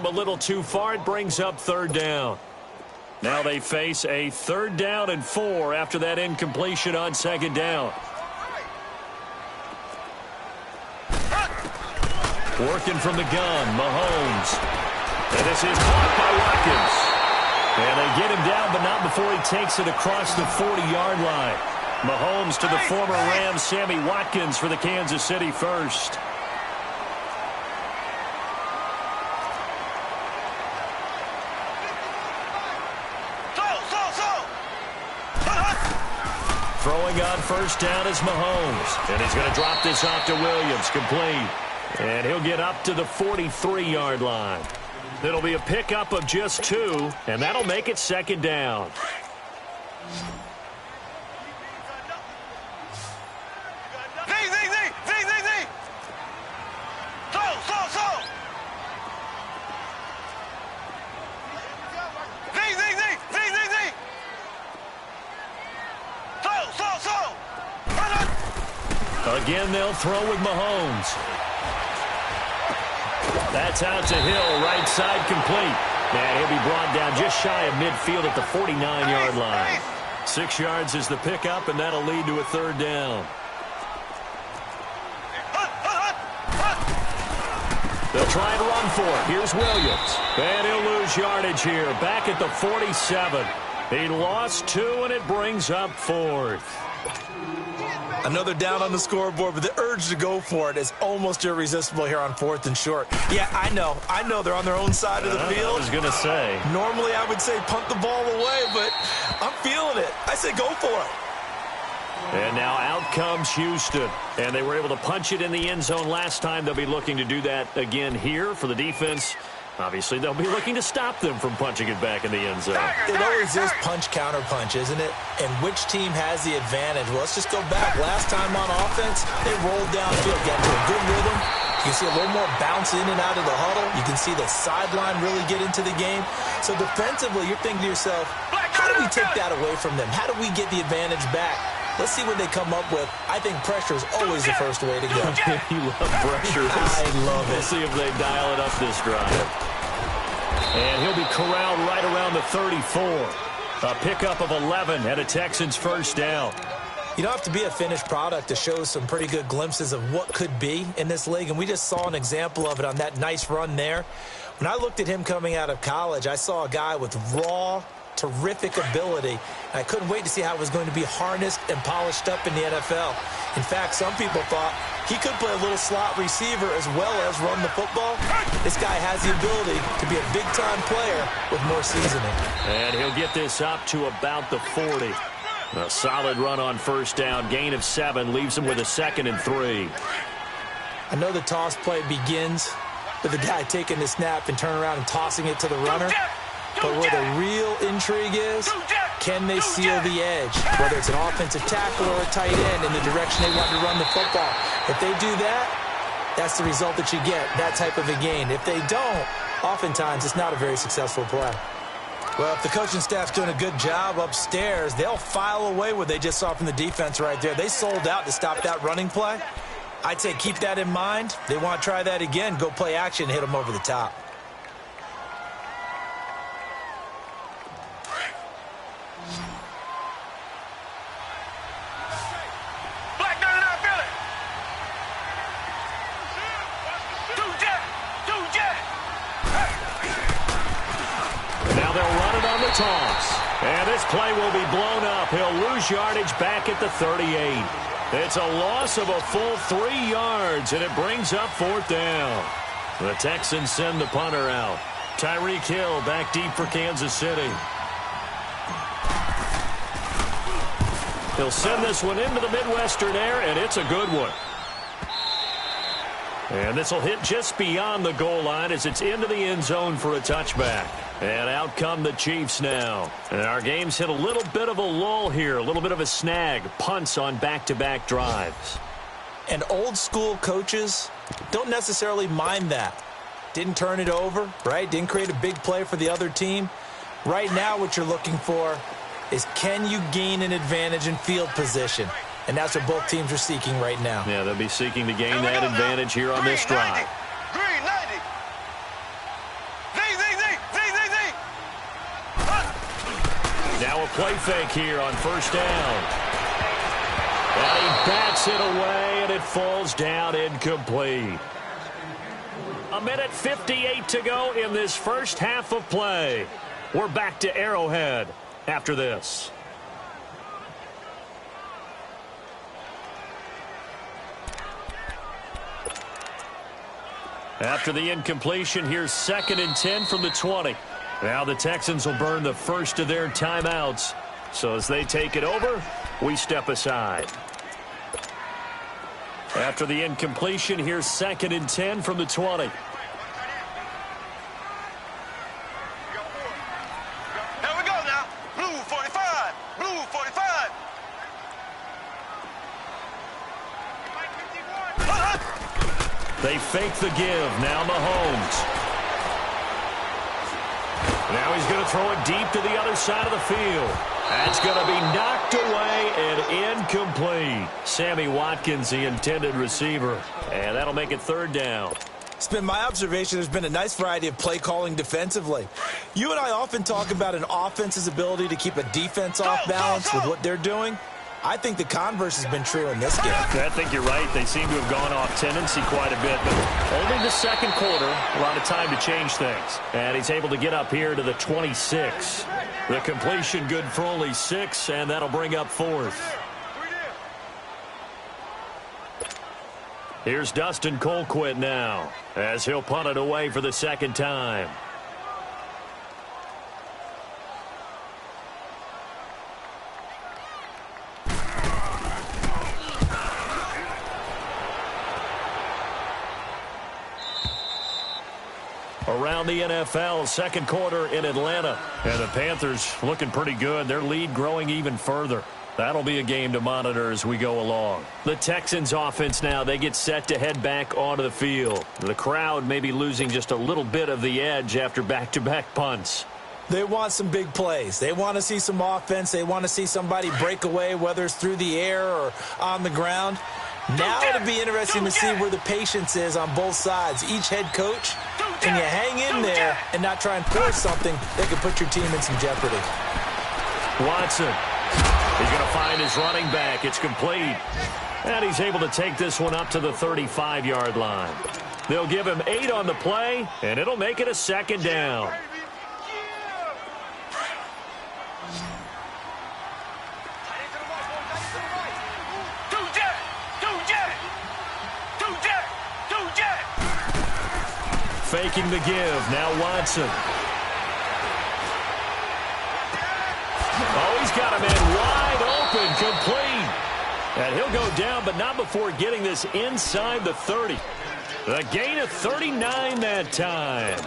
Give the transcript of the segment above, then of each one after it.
a little too far. It brings up third down. Now they face a 3rd down and 4 after that incompletion on 2nd down. Working from the gun, Mahomes. And this is caught by Watkins. And they get him down, but not before he takes it across the 40-yard line. Mahomes to the former Rams, Sammy Watkins for the Kansas City first. Throwing on 1st down is Mahomes. And he's going to drop this off to Williams, complete. And he'll get up to the 43-yard line. It'll be a pickup of just 2, and that'll make it 2nd down. Again, they'll throw with Mahomes. That's out to Hill, right side complete. And he'll be brought down just shy of midfield at the 49-yard line. 6 yards is the pickup, and that'll lead to a 3rd down. They'll try and run for it. Here's Williams. And he'll lose yardage here. Back at the 47. He lost 2, and it brings up 4th. Another down on the scoreboard, but the urge to go for it is almost irresistible here on 4th and short. Yeah, I know they're on their own side of the field. I was going to say. Normally I would say punt the ball away, but I'm feeling it. I say go for it. And now out comes Houston. And they were able to punch it in the end zone last time. They'll be looking to do that again here for the defense. Obviously, they'll be looking to stop them from punching it back in the end zone. It always is punch-counter-punch, isn't it? And which team has the advantage? Well, let's just go back. Last time on offense, they rolled downfield, got to a good rhythm. You can see a little more bounce in and out of the huddle. You can see the sideline really get into the game. So defensively, you're thinking to yourself, how do we take that away from them? How do we get the advantage back? Let's see what they come up with. I think pressure is always the first way to go. You love pressure. I love it. We'll see if they dial it up this drive. And he'll be corralled right around the 34. A pickup of 11 and a Texans 1st down. You don't have to be a finished product to show some pretty good glimpses of what could be in this league, and we just saw an example of it on that nice run there. When I looked at him coming out of college, I saw a guy with raw, terrific ability, and I couldn't wait to see how it was going to be harnessed and polished up in the NFL. In fact, some people thought he could play a little slot receiver as well as run the football. This guy has the ability to be a big-time player with more seasoning. And he'll get this up to about the 40. A solid run on 1st down. Gain of 7 leaves him with a 2nd and 3. I know the toss play begins with the guy taking the snap and turning around and tossing it to the runner. But where the real intrigue is, can they seal the edge? Whether it's an offensive tackle or a tight end in the direction they want to run the football. If they do that, that's the result that you get, that type of a gain. If they don't, oftentimes it's not a very successful play. Well, if the coaching staff's doing a good job upstairs, they'll file away what they just saw from the defense right there. They sold out to stop that running play. I'd say keep that in mind. They want to try that again, go play action, hit them over the top. Toss. And this play will be blown up. He'll lose yardage back at the 38. It's a loss of a full 3 yards, and it brings up 4th down. The Texans send the punter out. Tyreek Hill back deep for Kansas City. He'll send this one into the Midwestern air, and it's a good one. And this will hit just beyond the goal line as it's into the end zone for a touchback. And out come the Chiefs now. And our game's hit a little bit of a lull here, a little bit of a snag. Punts on back-to-back drives. And old-school coaches don't necessarily mind that. Didn't turn it over, right? Didn't create a big play for the other team. Right now what you're looking for is can you gain an advantage in field position? And that's what both teams are seeking right now. Yeah, they'll be seeking to gain that advantage here on this drive. Now a play fake here on first down. And he bats it away, and it falls down incomplete. 1:58 to go in this first half of play. We're back to Arrowhead after this. After the incompletion, here's 2nd and 10 from the 20. Now the Texans will burn the first of their timeouts. So as they take it over, we step aside. After the incompletion, here's 2nd and 10 from the 20. Here we go now. Blue 45. Blue 45. They fake the give. Now Mahomes. Now he's going to throw it deep to the other side of the field. That's going to be knocked away and incomplete. Sammy Watkins, the intended receiver. And that'll make it 3rd down. It's been my observation there's been a nice variety of play calling defensively. You and I often talk about an offense's ability to keep a defense off balance with what they're doing. I think the converse has been true in this game. I think you're right. They seem to have gone off tendency quite a bit, but only the second quarter, a lot of time to change things. And he's able to get up here to the 26. The completion good for only 6, and that'll bring up 4th. Here's Dustin Colquitt now, as he'll punt it away for the 2nd time. Around the NFL, second quarter in Atlanta. And the Panthers looking pretty good. Their lead growing even further. That'll be a game to monitor as we go along. The Texans offense now, they get set to head back onto the field. The crowd may be losing just a little bit of the edge after back-to-back punts. They want some big plays. They want to see some offense. They want to see somebody break away, whether it's through the air or on the ground. Now it'll be interesting to see where the patience is on both sides. Each head coach, can you hang in there and not try and force something that could put your team in some jeopardy? Watson. He's going to find his running back. It's complete. And he's able to take this one up to the 35-yard line. They'll give him 8 on the play, and it'll make it a 2nd down. Faking the give. Now Watson. Oh, he's got a man wide open, complete. And he'll go down, but not before getting this inside the 30. The gain of 39 that time.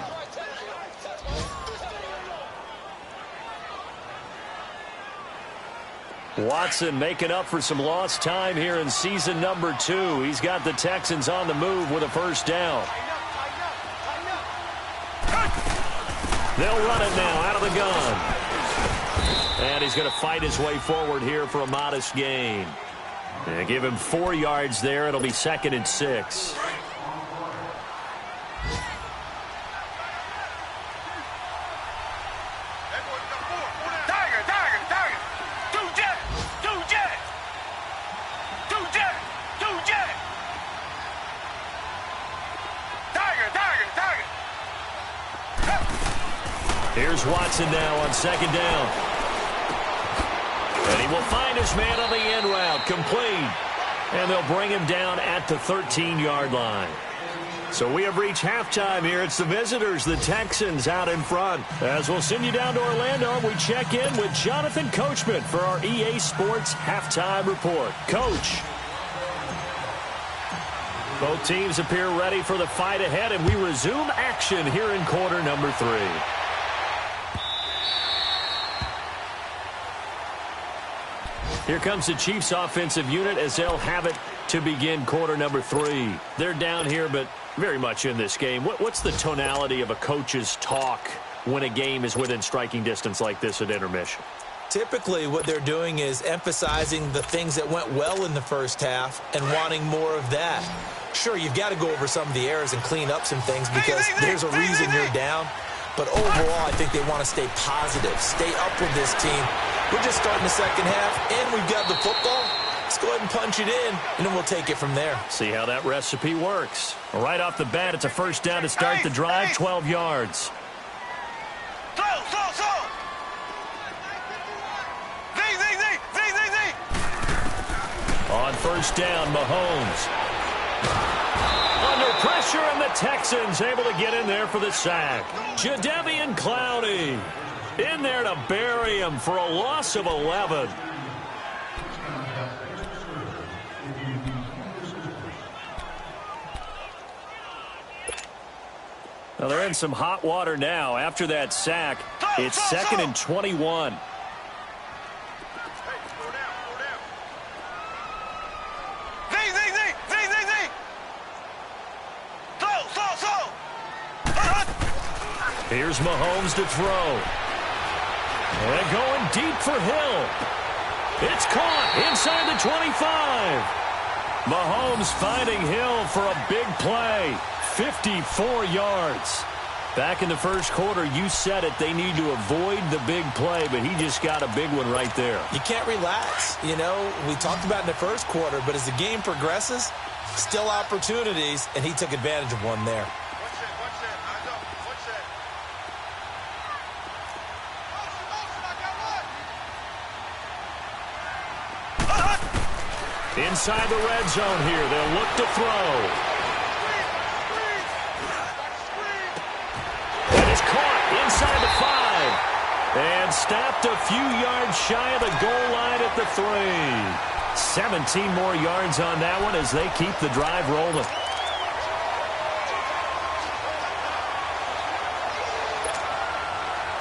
Watson making up for some lost time here in season number 2. He's got the Texans on the move with a 1st down. They'll run it now out of the gun. And he's going to fight his way forward here for a modest gain. And give him 4 yards there. It'll be 2nd and 6. Here's Watson now on 2nd down. And he will find his man on the end route, complete. And they'll bring him down at the 13-yard line. So we have reached halftime here. It's the visitors, the Texans, out in front. As we'll send you down to Orlando, we check in with Jonathan Coachman for our EA Sports Halftime Report. Coach. Both teams appear ready for the fight ahead, and we resume action here in quarter number 3. Here comes the Chiefs offensive unit as they'll have it to begin quarter number 3. They're down here, but very much in this game. What's the tonality of a coach's talk when a game is within striking distance like this at intermission? Typically, what they're doing is emphasizing the things that went well in the first half and wanting more of that. Sure, you've got to go over some of the errors and clean up some things because there's a reason you're down. But overall, I think they want to stay positive, stay up with this team. We're just starting the second half, and we've got the football. Let's go ahead and punch it in, and then we'll take it from there. See how that recipe works. Right off the bat, it's a first down to start the drive, 12 yards. Throw. On first down, Mahomes. Under pressure, and the Texans able to get in there for the sack. Jadeveon Clowney in there to bury him for a loss of 11. Now they're in some hot water now. After that sack, it's second and 21. Here's Mahomes to throw. And going deep for Hill. It's caught inside the 25. Mahomes finding Hill for a big play. 54 yards. Back in the first quarter, you said it, they need to avoid the big play, but he just got a big one right there. You can't relax. You know, we talked about in the first quarter, but as the game progresses, still opportunities, and he took advantage of one there. Inside the red zone here, they'll look to throw. And it's caught inside the 5. And stopped a few yards shy of the goal line at the 3. 17 more yards on that one as they keep the drive rolling.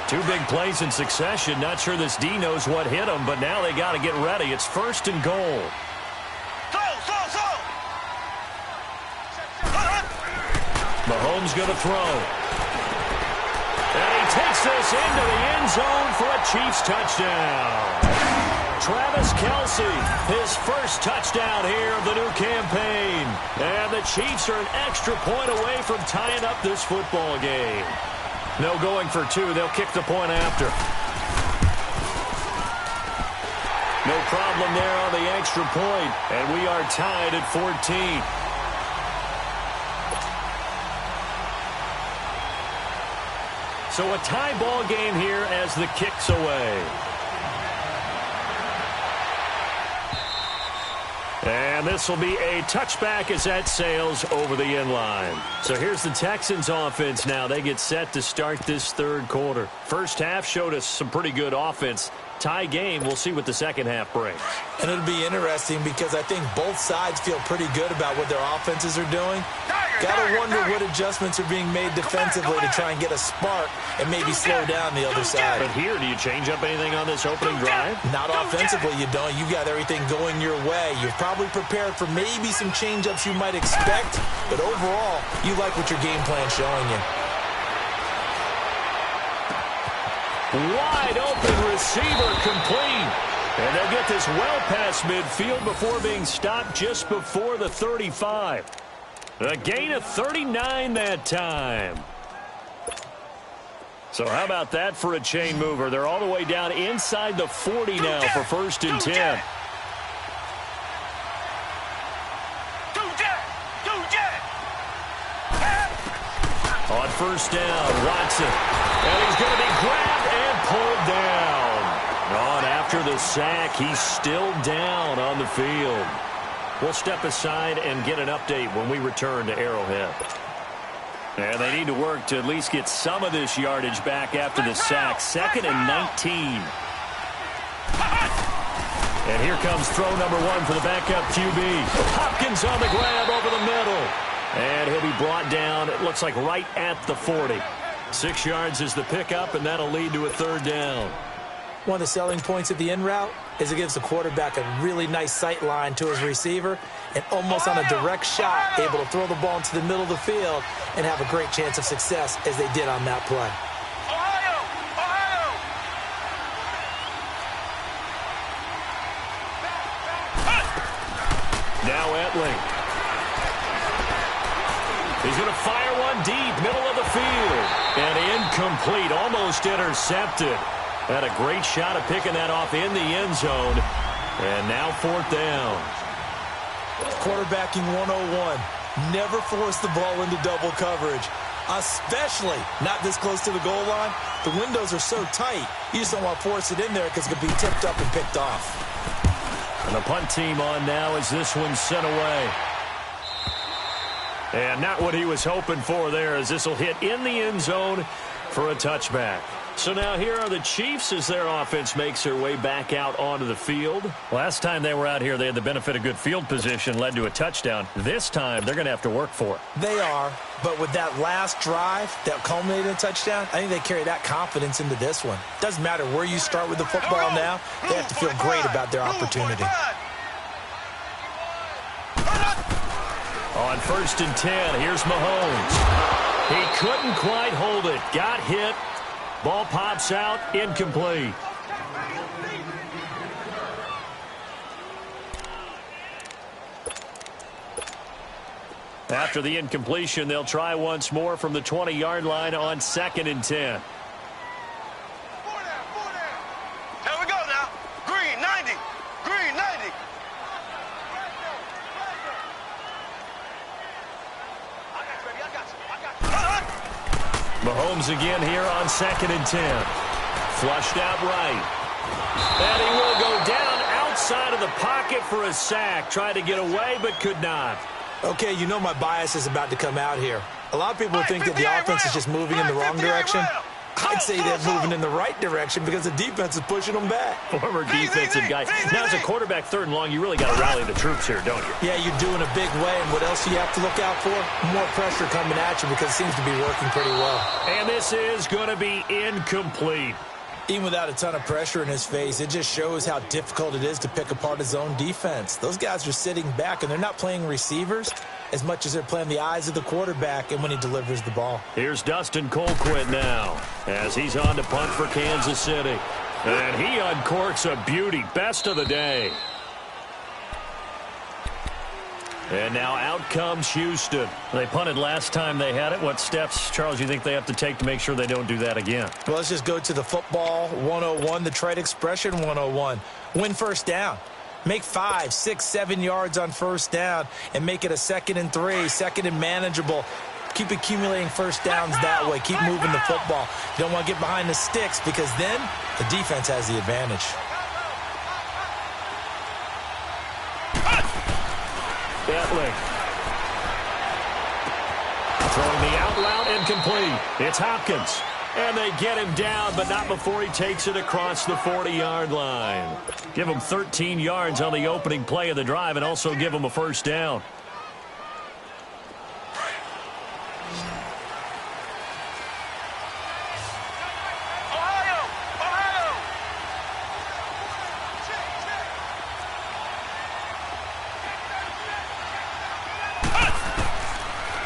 Two big plays in succession. Not sure this D knows what hit them, but now they got to get ready. It's first and goal. Mahomes going to throw. And he takes this into the end zone for a Chiefs touchdown. Travis Kelce, his first touchdown here of the new campaign. And the Chiefs are an extra point away from tying up this football game. No going for two. They'll kick the point after. No problem there on the extra point. And we are tied at 14. So a tie ball game here as the kick's away. And this will be a touchback as that sails over the end line. So here's the Texans offense now. They get set to start this third quarter. First half showed us some pretty good offense. Tie game, we'll see what the second half brings. And it'll be interesting because I think both sides feel pretty good about what their offenses are doing. Got to wonder what adjustments are being made defensively to try and get a spark and maybe slow down the other side. But here, do you change up anything on this opening drive? Not offensively, you don't. You've got everything going your way. You've probably prepared for maybe some change-ups you might expect, but overall, you like what your game plan's showing you. Wide open receiver complete. And they'll get this well past midfield before being stopped just before the 35. A gain of 39 that time. So how about that for a chain mover? They're all the way down inside the 40 now for first and 10. On first down, Watson. And he's going to be grabbed and pulled down. On after the sack, he's still down on the field. We'll step aside and get an update when we return to Arrowhead. And they need to work to at least get some of this yardage back after the sack. Second and 19. And here comes throw number 1 for the backup QB. Hopkins on the grab over the middle. And he'll be brought down, it looks like right at the 40. 6 yards is the pickup, and that'll lead to a third down. One of the selling points of the in route is it gives the quarterback a really nice sight line to his receiver and almost on a direct shot able to throw the ball into the middle of the field and have a great chance of success as they did on that play. Ohio! Now Etling. He's going to fire one deep, middle of the field. And incomplete, almost intercepted. Had a great shot of picking that off in the end zone. And now 4th down. Quarterbacking 101. Never force the ball into double coverage, especially not this close to the goal line. The windows are so tight, you just don't want to force it in there because it could be tipped up and picked off. And the punt team on now as this one's sent away. And not what he was hoping for there, as this will hit in the end zone for a touchback. So now here are the Chiefs as their offense makes their way back out onto the field. Last time they were out here, they had the benefit of good field position, led to a touchdown. This time, they're going to have to work for it. They are, but with that last drive that culminated in a touchdown, I think they carry that confidence into this one. Doesn't matter where you start with the football now, they have to feel great about their opportunity. On 1st and 10, here's Mahomes. He couldn't quite hold it. Got hit. Ball pops out, incomplete. After the incompletion, they'll try once more from the 20-yard line on 2nd and 10. Here we go now. Green 90. Green 90. Mahomes again here on 2nd and 10. Flushed out right. And he will go down outside of the pocket for a sack. Tried to get away, but could not. Okay, you know my bias is about to come out here. A lot of people think that the offense is just moving in the wrong direction. I'd say they're moving in the right direction because the defense is pushing them back. Former defensive guy. Now, as a quarterback 3rd and long, you really got to rally the troops here, don't you? Yeah, you're doing a big way, and what else do you have to look out for? More pressure coming at you because it seems to be working pretty well. And this is going to be incomplete. Even without a ton of pressure in his face, it just shows how difficult it is to pick apart his own defense. Those guys are sitting back, and they're not playing receivers as much as they're playing the eyes of the quarterback and when he delivers the ball. Here's Dustin Colquitt now as he's on to punt for Kansas City. And he uncorks a beauty. Best of the day. And now out comes Houston. They punted last time they had it. What steps, Charles, you think they have to take to make sure they don't do that again? Well, let's just go to the football 101, the trade expression 101. Win 1st down. Make 5, 6, 7 yards on 1st down and make it a 2nd and 3, 2nd and manageable. Keep accumulating 1st downs that way. Keep moving the football. You don't want to get behind the sticks because then the defense has the advantage. Bentley. Throwing the out route incomplete. It's Hopkins. And they get him down, but not before he takes it across the 40-yard line. Give him 13 yards on the opening play of the drive and also give him a 1st down.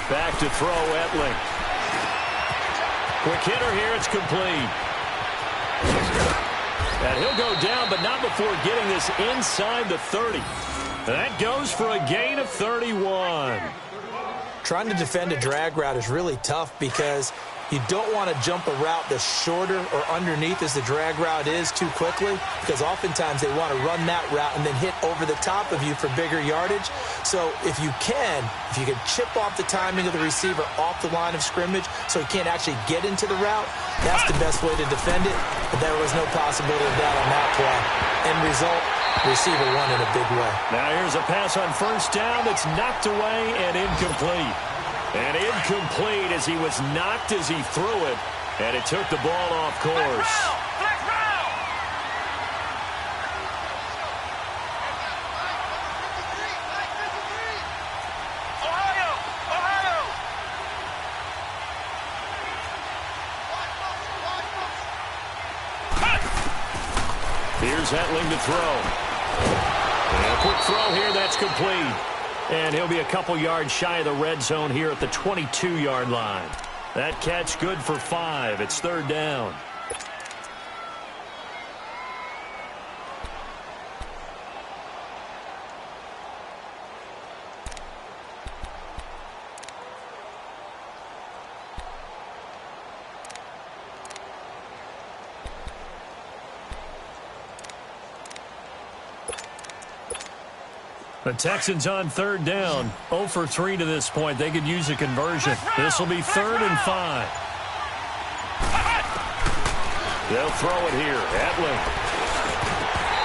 Back to throw, Etling. Quick hitter here, it's complete. And he'll go down, but not before getting this inside the 30. That goes for a gain of 31. Trying to defend a drag route is really tough because you don't want to jump a route that's shorter or underneath as the drag route is too quickly, because oftentimes they want to run that route and then hit over the top of you for bigger yardage. So if you can chip off the timing of the receiver off the line of scrimmage so he can't actually get into the route, that's the best way to defend it. But there was no possibility of that on that play. End result, receiver won in a big way. Now here's a pass on 1st down that's knocked away and incomplete. And incomplete as he was knocked as he threw it. And it took the ball off course. Here's Etling to throw. And a quick throw here, that's complete. And he'll be a couple yards shy of the red zone here at the 22-yard line. That catch good for 5. It's 3rd down. The Texans on third down. 0 for 3 to this point. They could use a conversion. This will be 3rd and 5. They'll throw it here. Etling.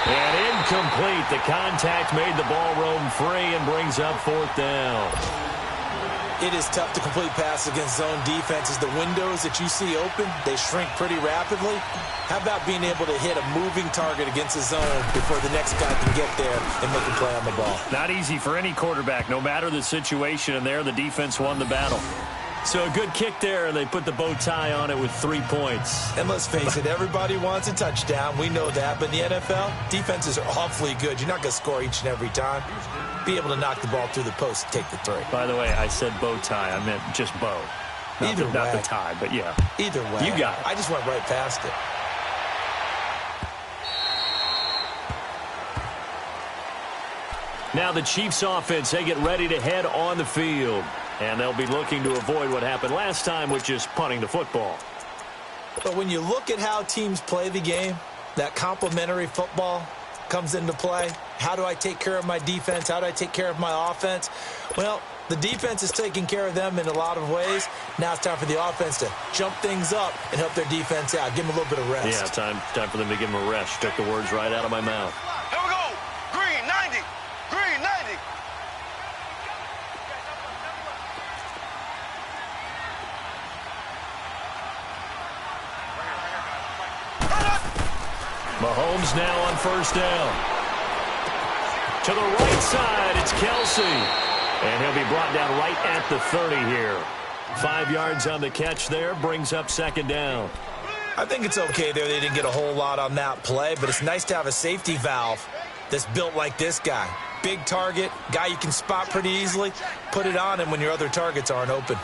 And incomplete. The contact made the ball roam free and brings up 4th down. It is tough to complete pass against zone defenses. The windows that you see open, they shrink pretty rapidly. How about being able to hit a moving target against a zone before the next guy can get there and make a play on the ball? Not easy for any quarterback, no matter the situation, and there the defense won the battle. So a good kick there, and they put the bow tie on it with 3 points. And let's face it, everybody wants a touchdown. We know that. But in the NFL, defenses are awfully good. You're not going to score each and every time. Be able to knock the ball through the post and take the 3. By the way, I said bow tie. I meant just bow. Not the tie, but yeah. Either way. You got it. I just went right past it. Now the Chiefs offense, they get ready to head on the field. And they'll be looking to avoid what happened last time, which is punting the football. But when you look at how teams play the game, that complementary football comes into play. How do I take care of my defense? How do I take care of my offense? Well, the defense is taking care of them in a lot of ways. Now it's time for the offense to jump things up and help their defense out. Give them a little bit of rest. Yeah, time for them to give them a rest. Took the words right out of my mouth. Here we go. Green 90. Green 90. Mahomes now on 1st down. To the right side, it's Kelsey. And he'll be brought down right at the 30 here. 5 yards on the catch there, brings up 2nd down. I think it's okay there. They didn't get a whole lot on that play, but it's nice to have a safety valve that's built like this guy. Big target, guy you can spot pretty easily. Put it on him when your other targets aren't open.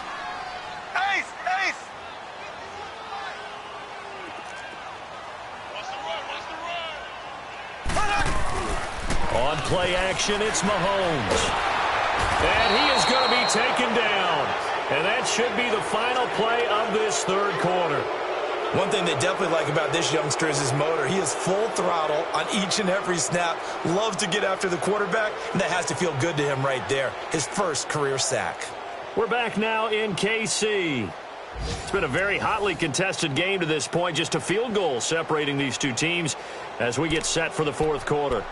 Ace, ace. On play action, it's Mahomes. And he is going to be taken down. And that should be the final play of this 3rd quarter. One thing they definitely like about this youngster is his motor. He is full throttle on each and every snap. Loves to get after the quarterback, and that has to feel good to him right there. His first career sack. We're back now in KC. It's been a very hotly contested game to this point. Just a field goal separating these two teams as we get set for the 4th quarter.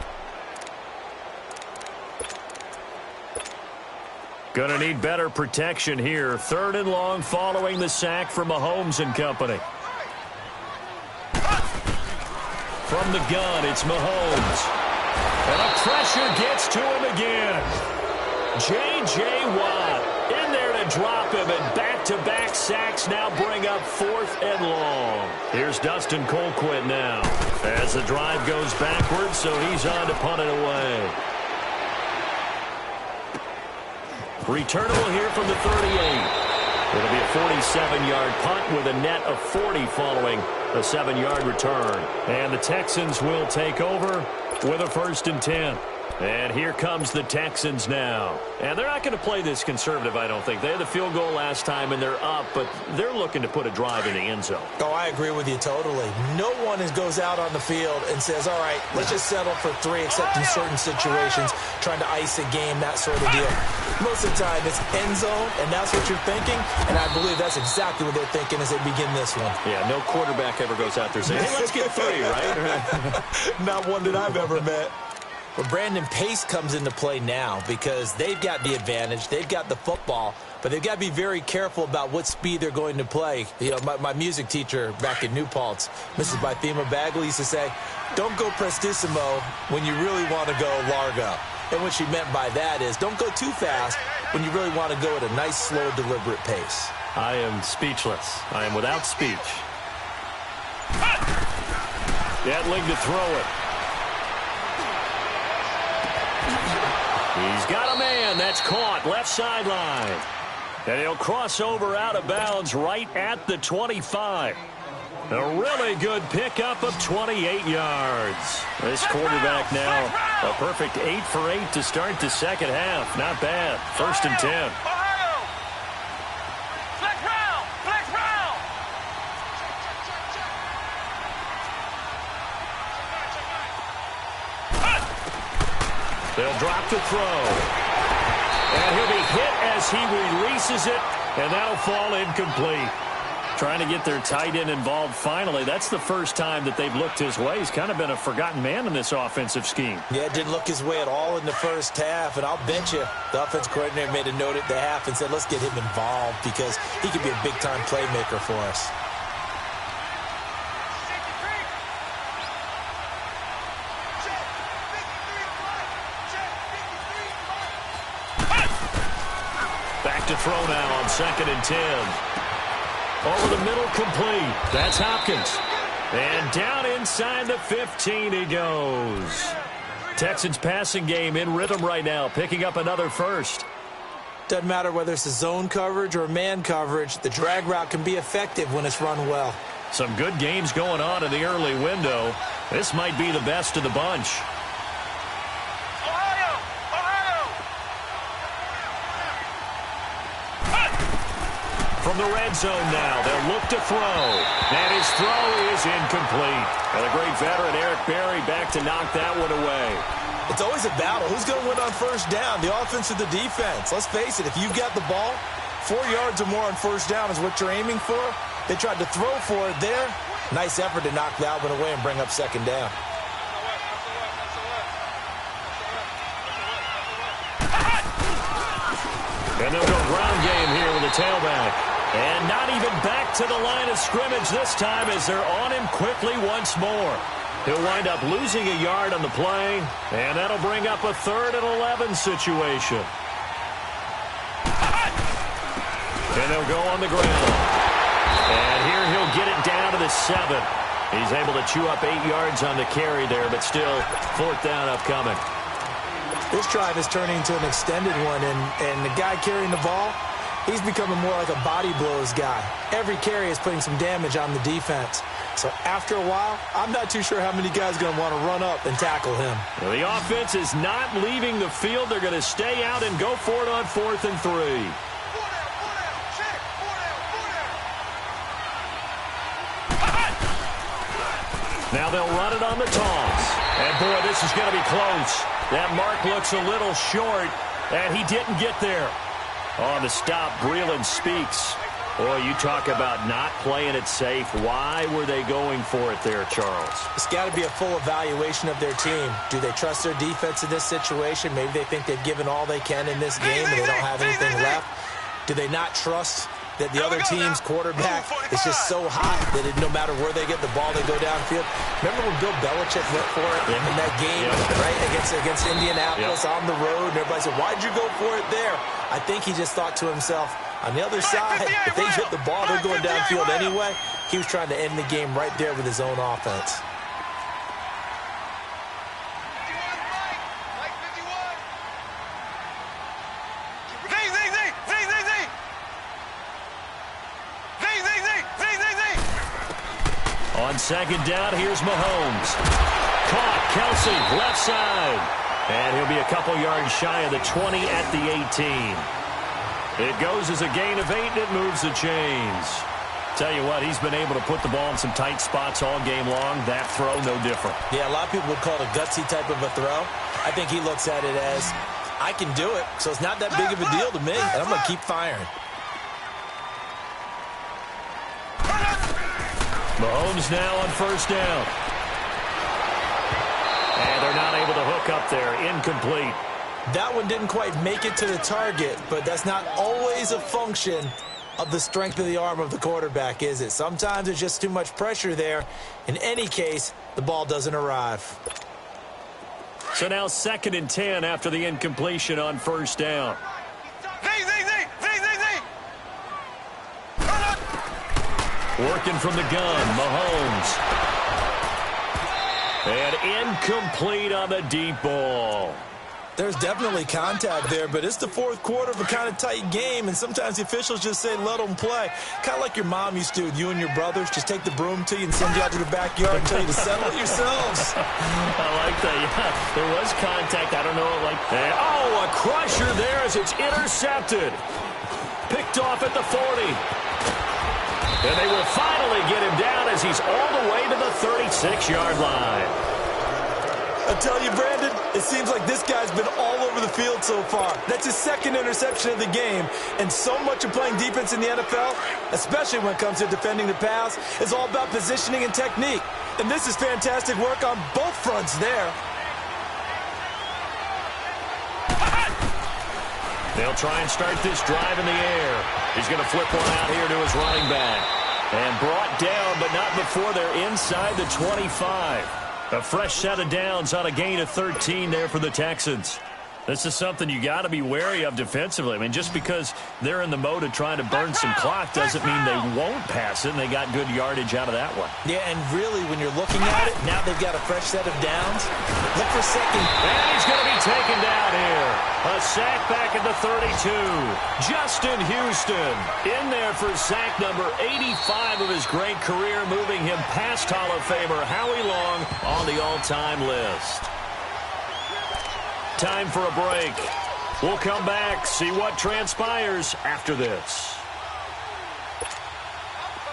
Gonna need better protection here. 3rd and long following the sack from Mahomes and company. From the gun, it's Mahomes. And the pressure gets to him again. J.J. Watt in there to drop him, and back-to-back sacks now bring up 4th and long. Here's Dustin Colquitt now as the drive goes backwards, so he's on to punt it away. Returnable here from the 38. It'll be a 47-yard punt with a net of 40 following a 7-yard return. And the Texans will take over with a 1st and 10. And here comes the Texans now. And they're not going to play this conservative, I don't think. They had the field goal last time, and they're up, but they're looking to put a drive in the end zone. Oh, I agree with you totally. No one goes out on the field and says, all right, let's just settle for 3, except in certain situations, trying to ice a game, that sort of deal. Most of the time, it's end zone, and that's what you're thinking, and I believe that's exactly what they're thinking as they begin this one. Yeah, no quarterback ever goes out there saying, hey, let's get 3, right? Not one that I've ever met. But Brandon, pace comes into play now because they've got the advantage. They've got the football, but they've got to be very careful about what speed they're going to play. You know, my music teacher back in New Paltz, Mrs. Bythema Bagley, used to say, don't go prestissimo when you really want to go largo. And what she meant by that is don't go too fast when you really want to go at a nice, slow, deliberate pace. I am speechless. I am without speech. Etling to throw it. He's got a man. That's caught. Left sideline. And he'll cross over out of bounds right at the 25. A really good pickup of 28 yards. This quarterback now a perfect 8 for 8 to start the second half. Not bad. 1st and 10. They'll drop to throw. And he'll be hit as he releases it, and that'll fall incomplete. Trying to get their tight end involved finally. That's the first time that they've looked his way. He's kind of been a forgotten man in this offensive scheme. Yeah, it didn't look his way at all in the first half, and I'll bet you the offense coordinator made a note at the half and said, let's get him involved because he could be a big-time playmaker for us. Back to throw now on 2nd and 10. Over the middle, complete. That's Hopkins. And down inside the 15 he goes. Texans passing game in rhythm right now, picking up another first. Doesn't matter whether it's a zone coverage or man coverage, the drag route can be effective when it's run well. Some good games going on in the early window. This might be the best of the bunch. From the red zone now, they'll look to throw. And his throw is incomplete. And the great veteran Eric Berry back to knock that one away. It's always a battle. Who's going to win on first down, the offense or the defense? Let's face it, if you've got the ball, 4 yards or more on first down is what you're aiming for. They tried to throw for it there. Nice effort to knock that one away and bring up 2nd down. And they'll go ground game here with a tailback. And not even back to the line of scrimmage this time as they're on him quickly once more. He'll wind up losing a yard on the play, and that'll bring up a 3rd and 11 situation. And they'll go on the ground. And here he'll get it down to the 7. He's able to chew up 8 yards on the carry there, but still 4th down upcoming. This drive is turning into an extended one, and the guy carrying the ball, he's becoming more like a body blows guy. Every carry is putting some damage on the defense. So after a while, I'm not too sure how many guys are going to want to run up and tackle him. Well, the offense is not leaving the field. They're going to stay out and go for it on 4th and 3. Now they'll run it on the toss. And, boy, this is going to be close. That mark looks a little short, and he didn't get there. On the stop, Breeland speaks. Boy, you talk about not playing it safe. Why were they going for it there, Charles? It's got to be a full evaluation of their team. Do they trust their defense in this situation? Maybe they think they've given all they can in this game and they don't have anything left. Do they not trust that the other team's quarterback is just so hot that no matter where they get the ball, they go downfield? Remember when Bill Belichick went for it in that game, right, against Indianapolis on the road, and everybody said, why'd you go for it there? I think he just thought to himself, on the other side, if they hit the ball, they're going downfield anyway. He was trying to end the game right there with his own offense. On 2nd down, here's Mahomes. Caught, Kelsey, left side. And he'll be a couple yards shy of the 20 at the 18. It goes as a gain of 8, and it moves the chains. Tell you what, he's been able to put the ball in some tight spots all game long. That throw, no different. Yeah, a lot of people would call it a gutsy type of a throw. I think he looks at it as, I can do it, so it's not that big of a deal to me, and I'm going to keep firing. Mahomes now on 1st down. And they're not able to hook up there. Incomplete. That one didn't quite make it to the target, but that's not always a function of the strength of the arm of the quarterback, is it? Sometimes there's just too much pressure there. In any case, the ball doesn't arrive. So now 2nd and 10 after the incompletion on 1st down. Working from the gun, Mahomes. And incomplete on the deep ball. There's definitely contact there, but it's the 4th quarter of a kind of tight game, and sometimes the officials just say, let them play. Kind of like your mom used to with you and your brothers. Just take the broom to you and send you out to the backyard and tell you to settle it yourselves. I like that. Yeah, there was contact. I don't know like that. Oh, a crusher there as it's intercepted. Picked off at the 40. And they will finally get him down as he's all the way to the 36-yard line. I tell you, Brandon, it seems like this guy's been all over the field so far. That's his second interception of the game, and so much of playing defense in the NFL, especially when it comes to defending the pass, is all about positioning and technique. And this is fantastic work on both fronts there. They'll try and start this drive in the air. He's going to flip one out here to his running back. And brought down, but not before they're inside the 25. A fresh set of downs on a gain of 13 there for the Texans. This is something you got to be wary of defensively. I mean, just because they're in the mode of trying to burn some clock doesn't mean they won't pass it, and they got good yardage out of that one. Yeah, and really, when you're looking at it, now they've got a fresh set of downs. Look for second. And he's going to be taken down here. A sack back at the 32. Justin Houston in there for sack number 85 of his great career, moving him past Hall of Famer Howie Long on the all-time list. Time for a break. We'll come back, see what transpires after this.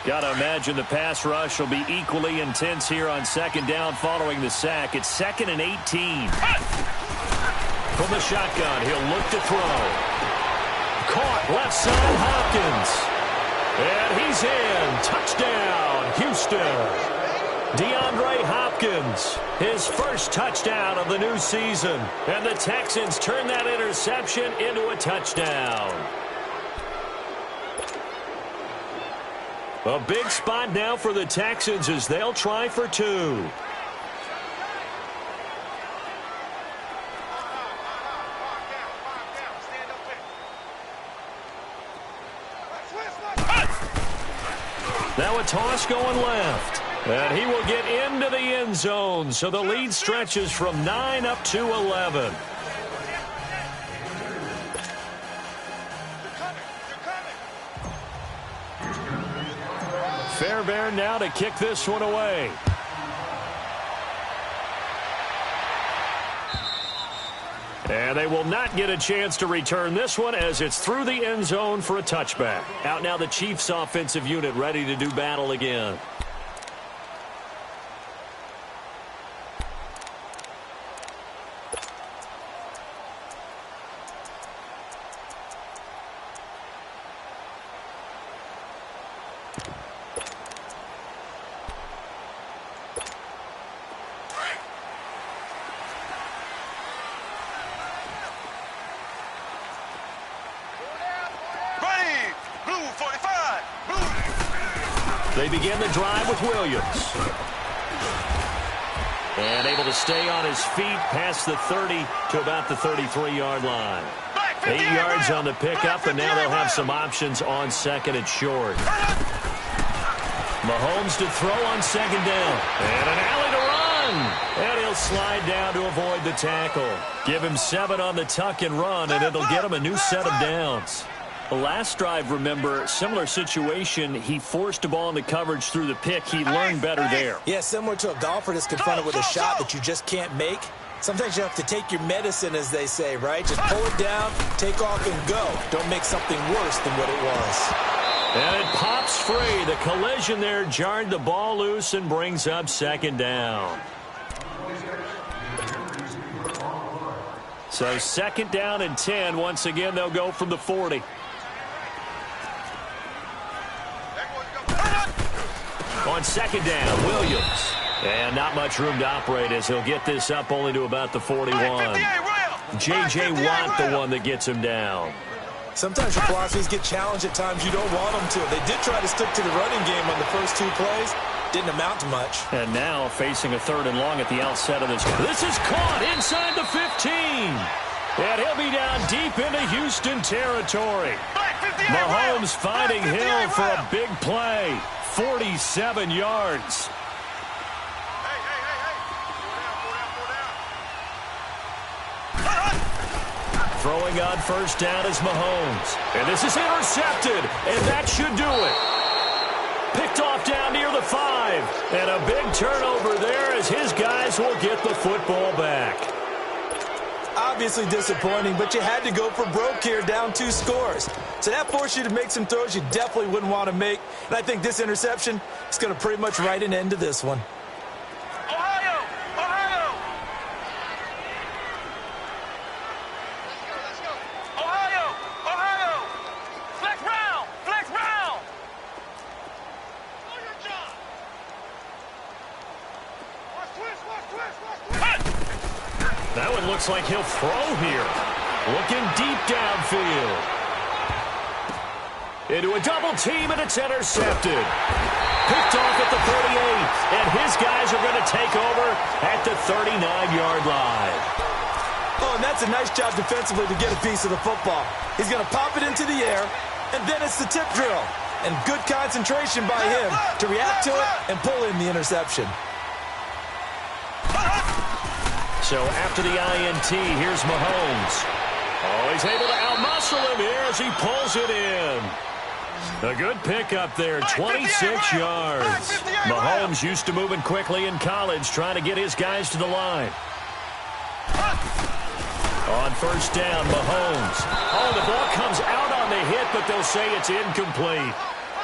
Got to imagine the pass rush will be equally intense here on second down following the sack. It's 2nd and 18. From the shotgun, he'll look to throw. Caught left side, Hopkins. And he's in. Touchdown, Houston. DeAndre Hopkins, his first touchdown of the new season. And the Texans turn that interception into a touchdown. A big spot now for the Texans as they'll try for 2. Now a toss going left. And he will get into the end zone, so the lead stretches from 9 up to 11. Fairbairn now to kick this one away. And they will not get a chance to return this one as it's through the end zone for a touchback. Out now the Chiefs offensive unit ready to do battle again. They begin the drive with Williams. And able to stay on his feet past the 30 to about the 33-yard line. 8 yards on the pickup, and now they'll have some options on second and short. Mahomes to throw on second down. And an alley to run. And he'll slide down to avoid the tackle. Give him 7 on the tuck and run, and it'll get him a new set of downs. The last drive, remember, similar situation. He forced a ball into coverage through the pick. He learned better there. Yeah, similar to a golfer that's confronted with a shot that you just can't make. Sometimes you have to take your medicine, as they say, right? Just pull it down, take off, and go. Don't make something worse than what it was. And it pops free. The collision there jarred the ball loose and brings up second down. So second down and 10. Once again, they'll go from the 40. On second down, Williams. And not much room to operate as he'll get this up only to about the 41. J.J. Watt, the one that gets him down. Sometimes your philosophies get challenged at times you don't want them to. They did try to stick to the running game on the first 2 plays. Didn't amount to much. And now facing a 3rd and long at the outset of this. This is caught inside the 15. And he'll be down deep into Houston territory. Mahomes finding Hill for a big play. 47 yards. Throwing on first down is Mahomes. And this is intercepted. And that should do it. Picked off down near the 5. And a big turnover there as his guys will get the football back. Obviously disappointing, but you had to go for broke here, down 2 scores. So that forced you to make some throws you definitely wouldn't want to make. And I think this interception is going to pretty much write an end to this one. Ohio! Ohio! That one looks like he'll throw here. Looking deep downfield. Into a double team, and it's intercepted. Picked off at the 38, and his guys are going to take over at the 39-yard line. Oh, and that's a nice job defensively to get a piece of the football. He's going to pop it into the air, and then it's the tip drill. And good concentration by him to react to it and pull in the interception. So after the INT, here's Mahomes. Oh, he's able to outmuscle him here as he pulls it in. A good pickup there, 26 yards. Mahomes used to moving quickly in college, trying to get his guys to the line. On first down, Mahomes. Oh, the ball comes out on the hit, but they'll say it's incomplete.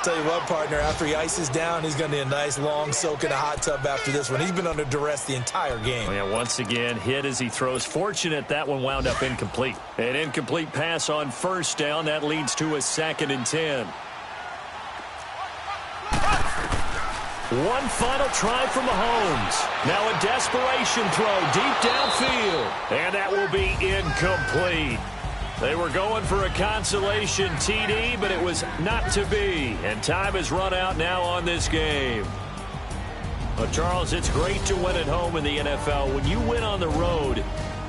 Tell you what, partner, after he ices down, he's going to need a nice long soak in a hot tub after this one. He's been under duress the entire game. Yeah, once again, hit as he throws. Fortunate that one wound up incomplete. An incomplete pass on first down. That leads to a 2nd and 10. One final try for Mahomes. Now a desperation throw deep downfield. And that will be incomplete. They were going for a consolation TD, but it was not to be. And time has run out now on this game. Well, Charles, it's great to win at home in the NFL. When you win on the road,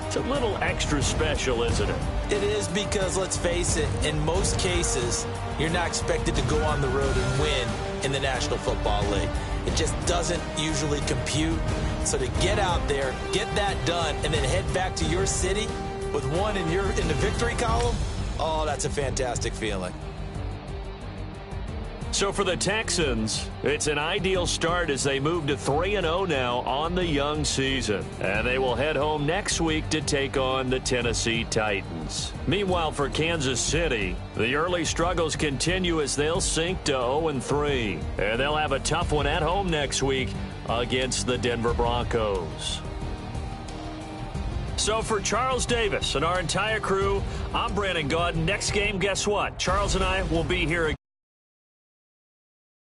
it's a little extra special, isn't it? It is because, let's face it, in most cases, you're not expected to go on the road and win in the National Football League. It just doesn't usually compute. So to get out there, get that done, and then head back to your city with one in the victory column, oh, that's a fantastic feeling. So for the Texans, it's an ideal start as they move to 3-0 now on the young season. And they will head home next week to take on the Tennessee Titans. Meanwhile, for Kansas City, the early struggles continue as they'll sink to 0-3. And they'll have a tough one at home next week against the Denver Broncos. So for Charles Davis and our entire crew, I'm Brandon Gaudin. Next game, guess what? Charles and I will be here again.